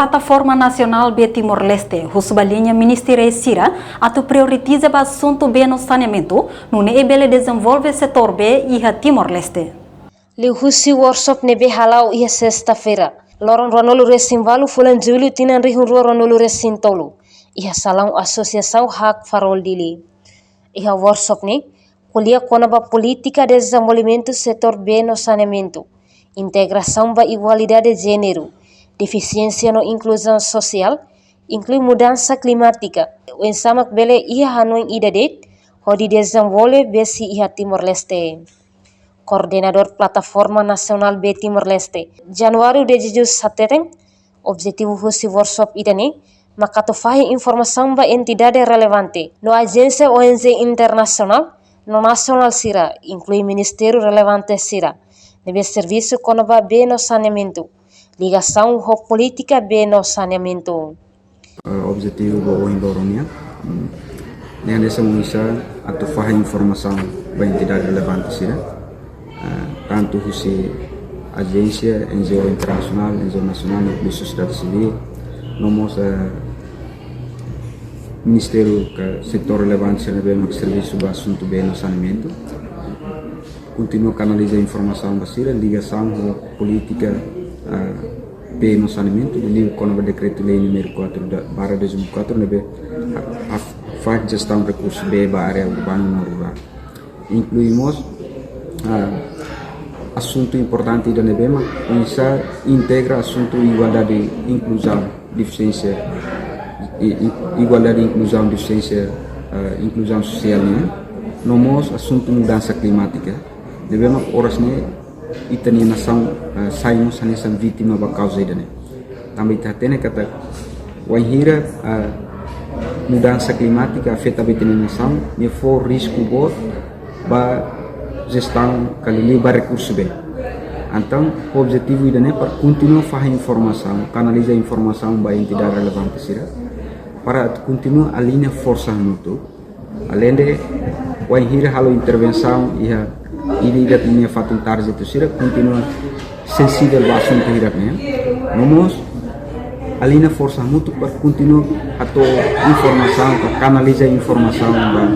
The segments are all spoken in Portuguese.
Plataforma Nacional B Timor-Leste, Rusbalinha Ministério Sira, atu prioritiza o assunto B no saneamento, no nebele desenvolve setor B e a Timor-Leste. Liu Husi workshop nebe halau ia sexta-feira. Loron Ronolo Resimvalu fulan Julho tinan rihun rua Ronolo Resintolo. Ia salão Associação Hak Farol Dili. Ia workshop ni kuliah konaba política de desenvolvimento setor B no saneamento, integração ba igualdade de gênero, deficiência no inclusão social, inclui mudança climática. O ensamak bele ia hanuin idadet, hodi desenvolve besi ia Timor-Leste. Coordenador Plataforma Nacional B Timor-Leste, Januário de Jesus Satereng, objetivo husi workshop idane, makatofahi informação ba entidade relevante, no agência ONG internacional, no nacional Sira, inclui Ministério relevante Sira, nebe serviço konaba B no saneamento, ligação ho política B no saneamento. Objetivo ba ONG Doronia, yang desa mengisa atau fahi informação ba entidade relevante Sira, tanto husi agência, NGO internacional, NGO nacional, de sociedade civil, nomos Ministério que setor relevante no serviço do assunto bem no saneamento, continua a canalizar informação basira, ligação com política bem no saneamento, livro com o decreto-lei número 4/2004, nebe faz gestão de recursos B para área urbana e rural. Incluímos assunto importante da Nebema, isso integra assunto igualdade e inclusão, deficiência, igualdade e inclusão, deficiência, inclusão social, né? Nomos assunto mudança climática. Nebema horas né, itania nação saímos nessa vítima da causa né. Também tem kata wanhira mudança climática afeta a nação, ne for risco bot ba gestão kali ba recurso bem. Então, o objetivo é para continuar a fazer informação, canalizar informação para a entidade relevante Sira, para continuar a linha força mútua, além de o enhira halo intervenção e a ideia de linha fato target Sira continua sensível ao assunto hirapnya. Nomos a linha força mútua para continuar a tua informação, para canalizar informação para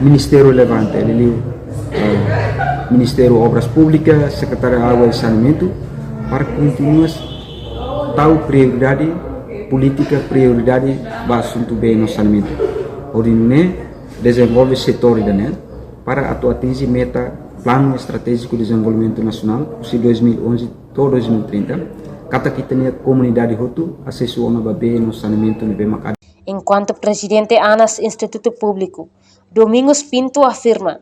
Ministério relevante, Ministério Obras Públicas, Secretário de Água e Saneamento, para continuar tal prioridade política, prioridade para assunto bem no saneamento. Ordem desenvolve setor para atingir meta Plano Estratégico de Desenvolvimento Nacional de 2011 a 2030. Kata kita ni comunidade Hutu acesso ao bem no saneamento no bem macad. Enquanto presidente ANAS Instituto Público, Domingos Pinto afirma,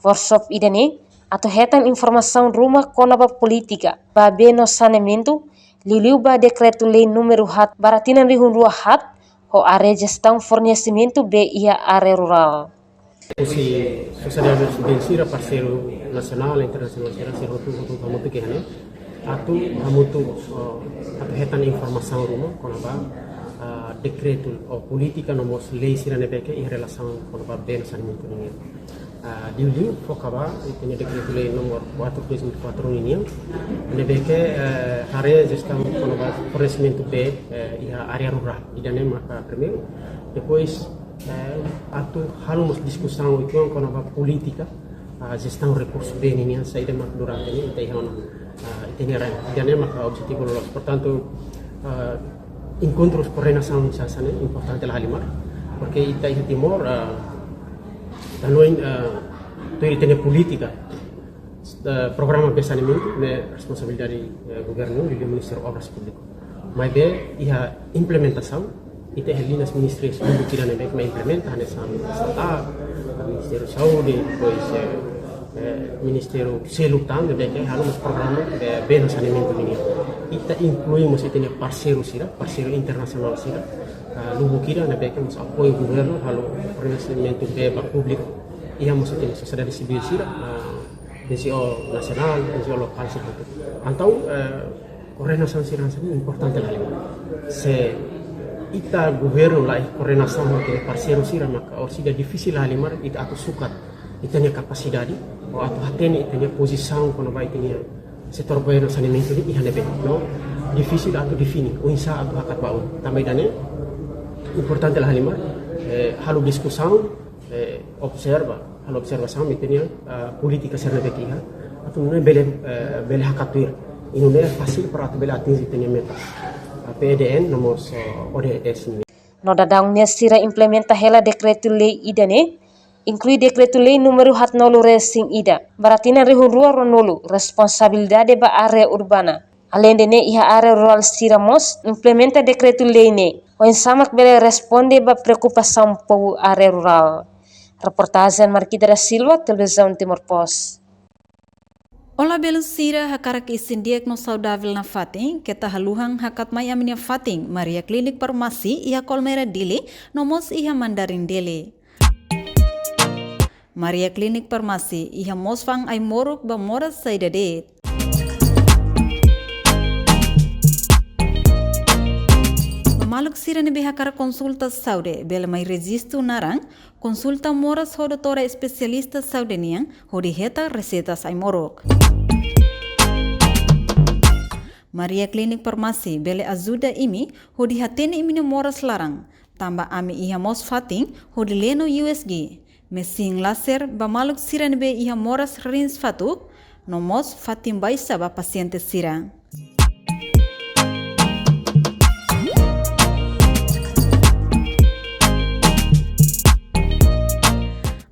workshop idane atau hetan informação rumah konaba política ba B no saneamento liliu ba decreto lei número hat baratinan rihun rua hat ho are gestão fornecimento B ia área rural. Si sociedade civil parceiro nacional e internacional sira Hutu kamutu kehane atu kamutu atau hetan informação rumah konaba decreto ou política nomos lei sira nebeke em relação konaba B no saneamento ninguém. Diu focava punya decreto lei nomor 4/2004 ini nebeke area gestão fornecimento B e área rural idane maka primeiro depois atu halumos discussão itu com a política gestão recursos B ini saída mak durante ini teh hona itinerário idane maka objetivo lolos portanto encontros coordenação sasane importante la halimar porque ita Timor Lalu itu ini politika programa saneamento é responsabilidade governo do Ministério Obras Públicas. Mas ia implementação itu linhas ministérios públicos dan mereka implementa nessa estatal, Ministério Saúde, depois Ministério Selutan, mereka harus programa bem saneamento ini. Kita incluímos itu parceiro sira, parceiro internacional sira. Lubu kira na beke mas apoio governo halo fornecimento beba público e a moça tem sociedade civil sira NGO nacional NGO lokal sira então coordenação sira é importante lá se ita governo lá coordenação com parceiro sira maka orsiga difícil lá limar ita aku sukat ita nya capacidade ou atu hatene ita nya posição quando vai ter setor governo saneamento ini ihane beke no difícil atau definir o insa atau hakat baun. Também dane importante lah lima halu discussão halu observação mitenia política serna bekiha atau não bele hakatuir. Ini não é fácil para tu bele atingir tenia meta. PDN nomos ODS ni. No dadang sira implementa hela decreto-lei idane, inclui decreto-lei número 49 resing ida. Baratina rehun rua ronolo, responsabilidade ba area urbana. Além de ne iha area rural siramos, implementa decreto-lei ne. O insamak bele responde ba preocupação pou area rural. Reportagem Marquida da Silva, Televisão Timor Post. Ola belo sira hakarak isin diagnos saudável na fating, keta haluhang hakat may aminya fating, Maria Clinic Farmasi, iha Colmera Dili, nomos iha Mandarin Dili. Maria Clinic Farmasi, iha mosfang ay morok ba moras sa idadet. Maluk sira ni behakara konsulta saude, bela may resisto narang, konsulta moras ho doutora especialista saude niang, ho diheta recetas ay morok. Maria Clinic Farmasi, bele ajuda imi, ho dihatene imi ni moras larang, tamba ami iha mos fating, ho dileno USG, mesing laser ba maluk sira ni be iha moras rins fatuk, no mos fatim baisa ba pasyente sira.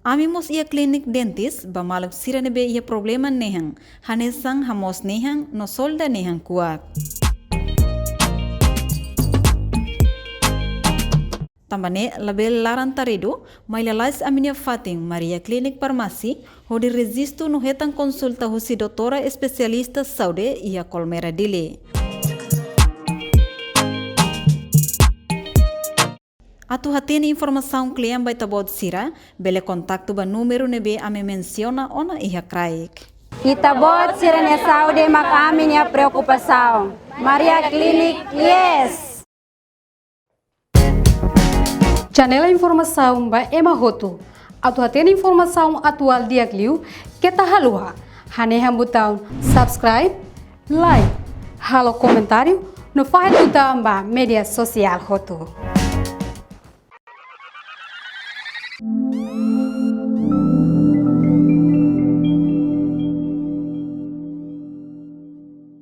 Amimos ia klinik dentist, ba maluk sira nebe ia problema nehang, hanesang hamos nehang, no solda nehang kuat. Tambane label laran tarido, may lalais aminia fating Maria Clinic Farmasi, ho di resisto no hetang konsulta ho si doutora especialista saude ia Colmera Dili. Atu hatini informação klien by tabod sira, bele kontakto ba numero nebe ame menciona ona iha kraik. Itabot sira ne saúde mak amin ya preocupação. Maria Clinic, yes! Janela informação ba ema hotu. Atu hatini informação atual diagliu, kita halua. Haneha butang subscribe, like, halo comentário, no faz butang ba media sosial hotu.